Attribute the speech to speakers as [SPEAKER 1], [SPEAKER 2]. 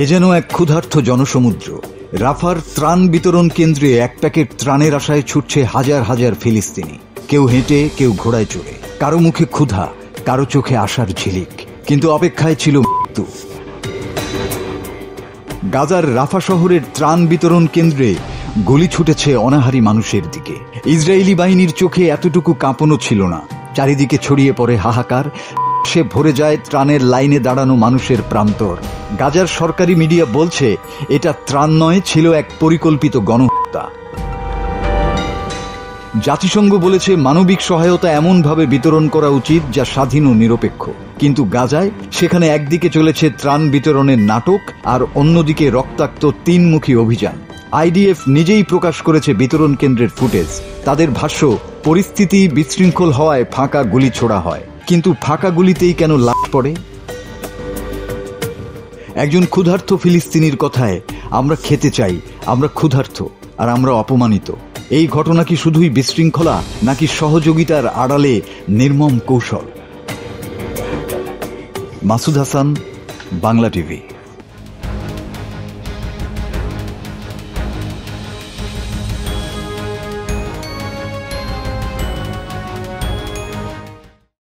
[SPEAKER 1] এ যেন এক ক্ষুধার্ত জনসমুদ্র। রাফার ত্রাণ বিতরণ কেন্দ্রে এক প্যাকেট ত্রাণের আশায় ছুটছে হাজার হাজার ফিলিস্তিনি, কেউ হেঁটে, কেউ ঘোড়ায় চড়ে। কারো মুখে ক্ষুধা, কারো চোখে আশার ঝিলিক, কিন্তু অপেক্ষায় ছিল মৃত্যু। গাজার রাফা শহরের ত্রাণ বিতরণ কেন্দ্রে গুলি ছুটেছে অনাহারী মানুষের দিকে। ইসরায়েলি বাহিনীর চোখে এতটুকু কাঁপনও ছিল না। চারিদিকে ছড়িয়ে পড়ে হাহাকার, সে ভরে যায় ত্রাণের লাইনে দাঁড়ানো মানুষের প্রান্তর। গাজার সরকারি মিডিয়া বলছে এটা ত্রাণ নয়, ছিল এক পরিকল্পিত গণহত্যা। জাতিসংঘ বলেছে মানবিক সহায়তা এমনভাবে বিতরণ করা উচিত যা স্বাধীন ও নিরপেক্ষ। কিন্তু গাজায় সেখানে একদিকে চলেছে ত্রাণ বিতরণের নাটক, আর অন্যদিকে রক্তাক্ত তিনমুখী অভিযান। আইডিএফ নিজেই প্রকাশ করেছে বিতরণ কেন্দ্রের ফুটেজ। তাদের ভাষ্য, পরিস্থিতি বিশৃঙ্খল হওয়ায় ফাঁকা গুলি ছোড়া হয়, কিন্তু ফাঁকা গুলিতেই কেন লাশ পড়ে? একজন ক্ষুধার্ত ফিলিস্তিনির কথায়, আমরা খেতে চাই, আমরা ক্ষুধার্ত, আর আমরা অপমানিত। এই ঘটনা কি শুধুই বিশৃঙ্খলা, নাকি সহযোগিতার আড়ালে নির্মম কৌশল? মাসুদ হাসান, বাংলা টিভি।